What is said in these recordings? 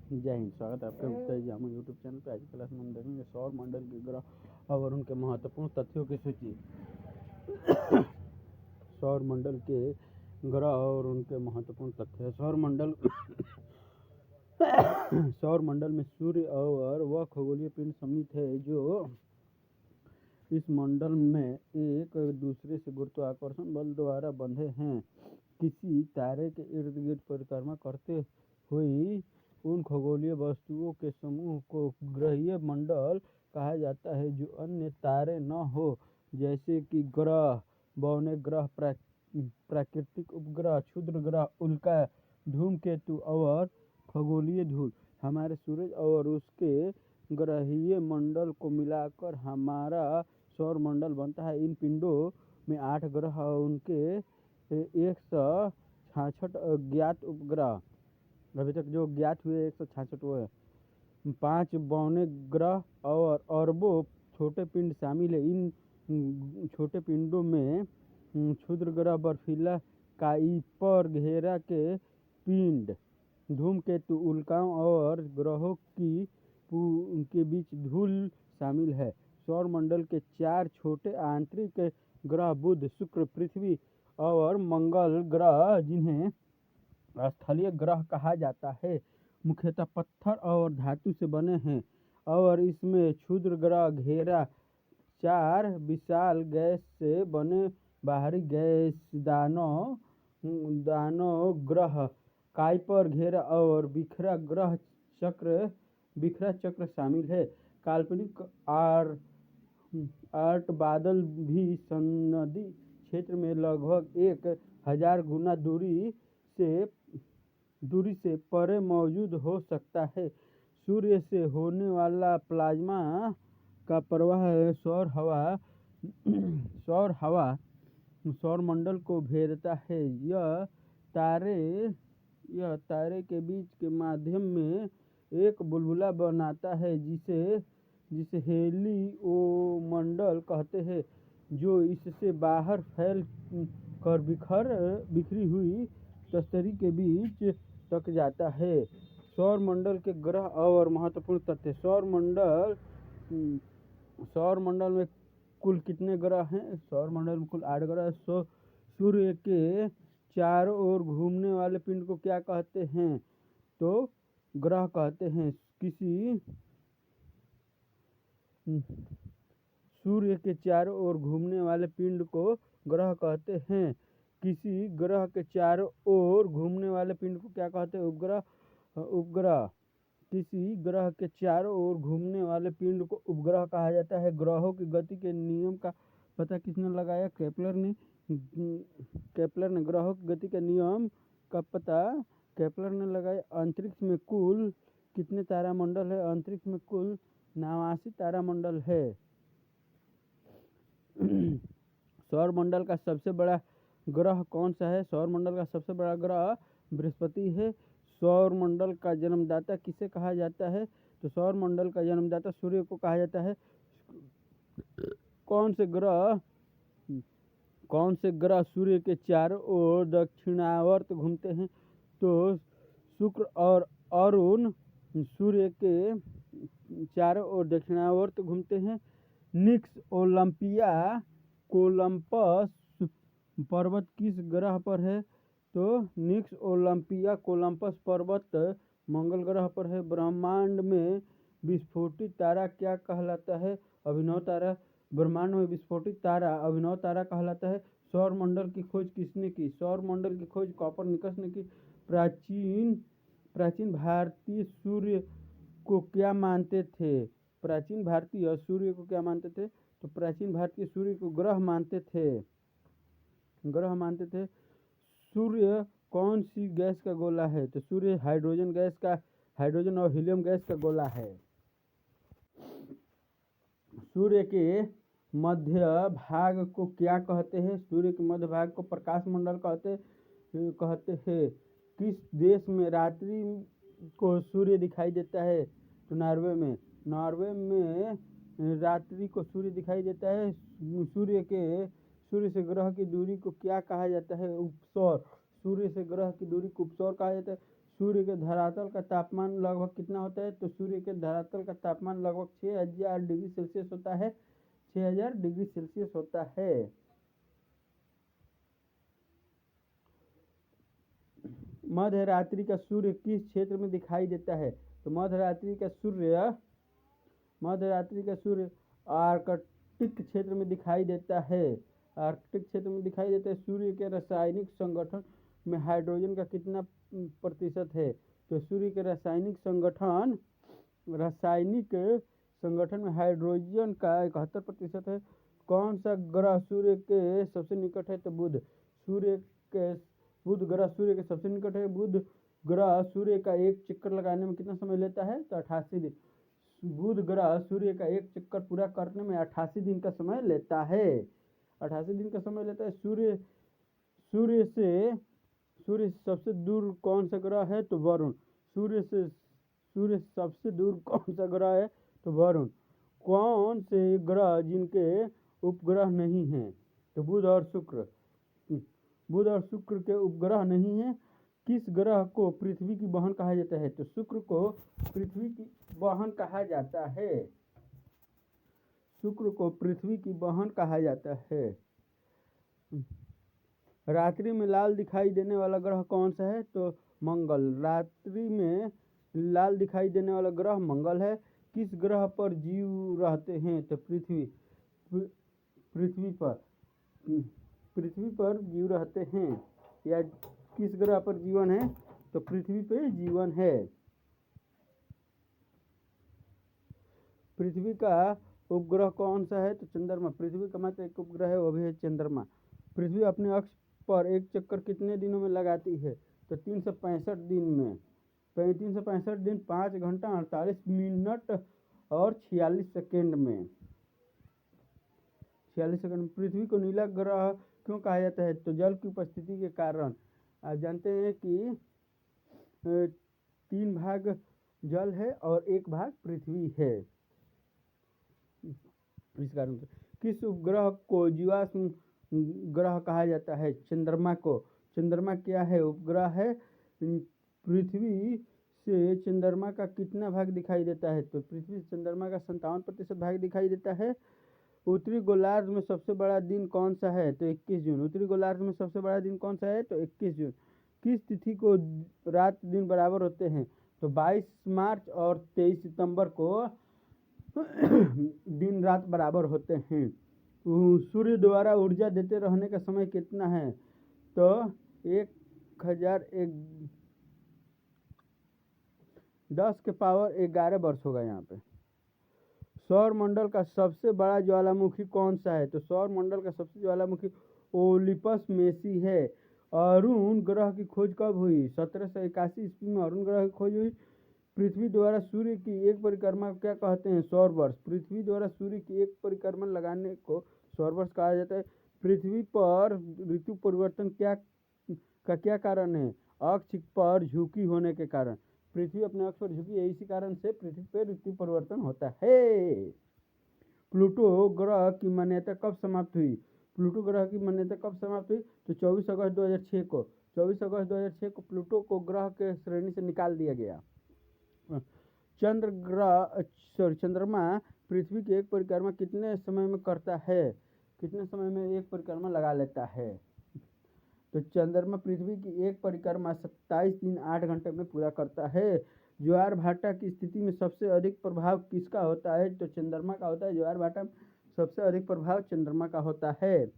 जय हिंद। स्वागत है आपके उत्तर जामा यूट्यूब चैनल पे। आज की क्लास में हम देखेंगे सौर मंडल के ग्रह और उनके महत्वपूर्ण तथ्यों की सूची। सौर मंडल के ग्रह और उनके महत्वपूर्ण तथ्य। सौर मंडल में सूर्य और वह खगोलीय पिंड सम्मिलित है जो इस मंडल में एक दूसरे से गुरुत्वाकर्षण बल द्वारा बंधे हैं। किसी तारे के इर्द गिर्द परिक्रमा करते हुए उन खगोलीय वस्तुओं के समूह को ग्रहीय मंडल कहा जाता है जो अन्य तारे न हो, जैसे कि ग्रह, बौने ग्रह, प्राकृतिक उपग्रह, क्षुद्र ग्रह, उल्का, धूमकेतु और खगोलीय धूल। हमारे सूरज और उसके ग्रहीय मंडल को मिलाकर हमारा सौर मंडल बनता है। इन पिंडों में 8 ग्रह और उनके 166 ज्ञात उपग्रह, अभी तक जो ज्ञात हुए 166 वो है। 5 बौने ग्रह और अरबों छोटे पिंड शामिल है। इन छोटे पिंडों में क्षुद्र ग्रह, बर्फीला काइपर घेरा के पिंड, धूमकेतु, उल्काओं और ग्रहों के बीच धूल शामिल है। सौर मंडल के 4 छोटे आंतरिक ग्रह बुध, शुक्र, पृथ्वी और मंगल ग्रह, जिन्हें स्थलीय ग्रह कहा जाता है, मुख्यतः पत्थर और धातु से बने हैं। और इसमें क्षुद्र ग्रह घेरा 4 विशाल गैस से बने बाहरी गैसदानों ग्रह, काइपर घेरा और बिखरा चक्र शामिल है। काल्पनिक आर्ट बादल भी सनदी क्षेत्र में लगभग 1000 गुना दूरी से परे मौजूद हो सकता है। सूर्य से होने वाला प्लाज्मा का प्रवाह सौर मंडल को घेरता है। यह तारे के बीच के माध्यम में एक बुलबुला बनाता है जिसे हेलियोमंडल कहते हैं, जो इससे बाहर फैल कर बिखरी हुई तस्तरी के बीच तक जाता है। सौर मंडल के ग्रह और महत्वपूर्ण तथ्य। सौर मंडल में कुल कितने ग्रह हैं? सौर मंडल में कुल 8 ग्रह। सूर्य के चारों ओर घूमने वाले पिंड को क्या कहते हैं? तो ग्रह कहते हैं। सूर्य के चारों ओर घूमने वाले पिंड को ग्रह कहते हैं। किसी ग्रह के चारों ओर घूमने वाले पिंड को क्या कहते हैं? उपग्रह। किसी ग्रह के चारों ओर घूमने वाले पिंड को उपग्रह कहा जाता है। ग्रहों की गति के नियम का पता किसने लगाया? केपलर ने ग्रहों की गति के नियम का पता केपलर ने लगाया। अंतरिक्ष में कुल कितने तारामंडल है? अंतरिक्ष में कुल 89 तारामंडल है। सौर मंडल का सबसे बड़ा ग्रह कौन सा है? सौर मंडल का सबसे बड़ा ग्रह बृहस्पति है। सौर मंडल का जन्मदाता किसे कहा जाता है? तो सौर मंडल का जन्मदाता सूर्य को कहा जाता है। कौन से ग्रह सूर्य के चारों ओर दक्षिणावर्त घूमते हैं? तो शुक्र और अरुण सूर्य के चारों ओर दक्षिणावर्त घूमते हैं। निक्स कोलंपस पर्वत किस ग्रह पर है? तो निक्स कोलंपस पर्वत मंगल ग्रह पर है। ब्रह्मांड में विस्फोटित तारा क्या कहलाता है? अभिनव तारा। ब्रह्मांड में विस्फोटित तारा अभिनव तारा कहलाता है। सौर मंडल की खोज किसने की? सौर मंडल की खोज कोपरनिकस ने की। प्राचीन भारतीय सूर्य को क्या मानते थे? प्राचीन भारतीय सूर्य को क्या मानते थे? तो प्राचीन भारतीय सूर्य को ग्रह मानते थे। सूर्य कौन सी गैस का गोला है? तो सूर्य हाइड्रोजन और हीलियम गैस का गोला है। सूर्य के मध्य भाग को क्या कहते हैं? सूर्य के मध्य भाग को प्रकाश मंडल कहते हैं। किस देश में रात्रि को सूर्य दिखाई देता है? तो नॉर्वे में रात्रि को सूर्य दिखाई देता है। सूर्य से ग्रह की दूरी को क्या कहा जाता है? उपसौर। सूर्य से ग्रह की दूरी को उपसौर कहा जाता है। सूर्य के धरातल का तापमान लगभग कितना होता है? तो सूर्य के धरातल का तापमान लगभग 6000 डिग्री सेल्सियस होता है। 6000 डिग्री सेल्सियस होता है। मध्य रात्रि का सूर्य किस क्षेत्र में दिखाई देता है? तो मध्य रात्रि का सूर्य आर्कटिक क्षेत्र में दिखाई देता है। आर्कटिक क्षेत्र में दिखाई देता है। सूर्य के रासायनिक संगठन में हाइड्रोजन का कितना प्रतिशत है? तो सूर्य के रासायनिक संगठन में हाइड्रोजन का 71% है। कौन सा ग्रह सूर्य के सबसे निकट है? तो बुध ग्रह सूर्य के सबसे निकट है। बुध ग्रह सूर्य का एक चक्कर लगाने में कितना समय लेता है? तो 88 दिन। बुध ग्रह सूर्य का एक चक्कर पूरा करने में 88 दिन का समय लेता है। 88 दिन का समय लेता है। सूर्य से सबसे दूर कौन सा ग्रह है? तो वरुण। सूर्य से सबसे दूर कौन सा ग्रह है? तो वरुण। कौन से ग्रह जिनके उपग्रह नहीं हैं? तो बुध और शुक्र के उपग्रह नहीं है। किस ग्रह को पृथ्वी की बहन कहा जाता है? तो शुक्र को पृथ्वी की बहन कहा जाता है। शुक्र को पृथ्वी की बहन कहा जाता है। रात्रि में लाल दिखाई देने वाला ग्रह कौन सा है? तो मंगल। रात्रि में लाल दिखाई देने वाला ग्रह मंगल है। किस ग्रह पर जीव रहते हैं? तो पृथ्वी पर जीव रहते हैं। या किस ग्रह पर जीवन है? तो पृथ्वी पे जीवन है। पृथ्वी का उपग्रह कौन सा है? तो चंद्रमा। पृथ्वी का मात्र एक उपग्रह है, वो भी है चंद्रमा। पृथ्वी अपने अक्ष पर एक चक्कर कितने दिनों में लगाती है? तो 365 दिन में। 365 दिन 5 घंटा 48 मिनट और 46 सेकेंड में। 46 सेकेंड में। पृथ्वी को नीला ग्रह क्यों कहा जाता है? तो जल की उपस्थिति के कारण। आप जानते हैं कि 3 भाग जल है और 1 भाग पृथ्वी है। इस कारण से किस उपग्रह को जीवाश्म ग्रह कहा जाता है? चंद्रमा को। चंद्रमा क्या है? उपग्रह है। पृथ्वी से चंद्रमा का कितना भाग दिखाई देता है? तो पृथ्वी से चंद्रमा का 57% भाग दिखाई देता है। उत्तरी गोलार्ध में सबसे बड़ा दिन कौन सा है? तो 21 जून। उत्तरी गोलार्ध में सबसे बड़ा दिन कौन सा है? तो 21 जून। किस तिथि को रात दिन बराबर होते हैं? तो 22 मार्च और 23 सितंबर को दिन रात बराबर होते हैं। सूर्य द्वारा ऊर्जा देते रहने का समय कितना है? तो 10⁻11 वर्ष होगा यहाँ पे। सौर मंडल का सबसे बड़ा ज्वालामुखी कौन सा है? तो सौर मंडल का सबसे ज्वालामुखी ओलिपस मेसी है। अरुण ग्रह की खोज कब हुई? 1781 ईस्वी में अरुण ग्रह की खोज हुई। पृथ्वी द्वारा सूर्य की एक परिक्रमा क्या कहते हैं? सौर वर्ष। पृथ्वी द्वारा सूर्य की एक परिक्रमा लगाने को सौर वर्ष कहा जाता है। पृथ्वी पर ऋतु परिवर्तन क्या कारण है? अक्ष पर झुकी होने के कारण। पृथ्वी अपने अक्ष पर झुकी है, इसी कारण से पृथ्वी पर ऋतु परिवर्तन होता है। प्लूटो ग्रह की मान्यता कब समाप्त हुई? प्लूटो ग्रह की मान्यता कब समाप्त हुई? तो 24 अगस्त 2006 को। 24 अगस्त 2006 को प्लूटो को ग्रह के श्रेणी से निकाल दिया गया। चंद्रमा पृथ्वी की एक परिक्रमा कितने समय में करता है? कितने समय में एक परिक्रमा लगा लेता है? तो चंद्रमा पृथ्वी की एक परिक्रमा 27 दिन 8 घंटे में पूरा करता है। ज्वार भाटा की स्थिति में सबसे अधिक प्रभाव किसका होता है? तो चंद्रमा का होता है। ज्वार भाटा में सबसे अधिक प्रभाव चंद्रमा का होता है।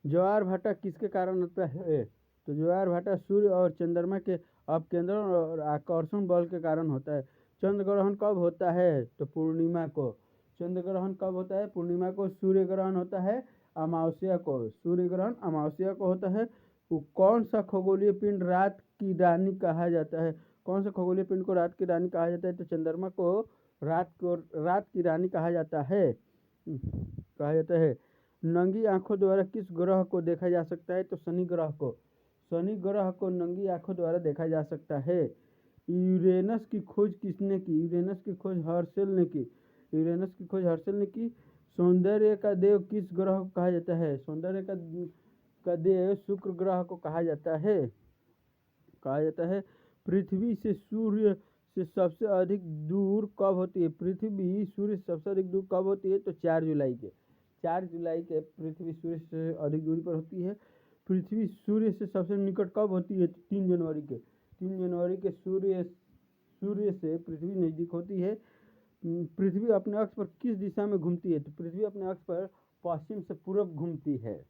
ज्वार भाटा किसके कारण होता है? तो ज्वार भाटा सूर्य और चंद्रमा के अपकेंद्रण और आकर्षण बल के कारण होता है। चंद्र ग्रहण कब होता है? तो पूर्णिमा को। चंद्र ग्रहण कब होता है? पूर्णिमा को। सूर्य ग्रहण होता है अमावस्या को। सूर्य ग्रहण अमावस्या को होता है। कौन सा खगोलीय पिंड रात की रानी कहा जाता है? कौन सा खगोलीय पिंड को रात की रानी कहा जाता है? तो चंद्रमा को रात की रानी कहा जाता है। नंगी आंखों द्वारा किस ग्रह को देखा जा सकता है? तो शनि ग्रह को। शनि ग्रह को नंगी आंखों द्वारा देखा जा सकता है। यूरेनस की खोज किसने की? यूरेनस की खोज हर्शेल ने की। सौंदर्य का देव किस ग्रह को कहा जाता है? सौंदर्य का देव शुक्र ग्रह को कहा जाता है। कहा जाता है। पृथ्वी से सूर्य से सबसे अधिक दूर कब होती है? पृथ्वी सूर्य से सबसे अधिक दूर कब होती है? तो 4 जुलाई के 4 जुलाई के पृथ्वी सूर्य से अधिक दूरी पर होती है। पृथ्वी सूर्य से सबसे निकट कब होती है? तो 3 जनवरी के 3 जनवरी के सूर्य से पृथ्वी नज़दीक होती है। पृथ्वी अपने अक्ष पर किस दिशा में घूमती है? तो पृथ्वी अपने अक्ष पर पश्चिम से पूरब घूमती है।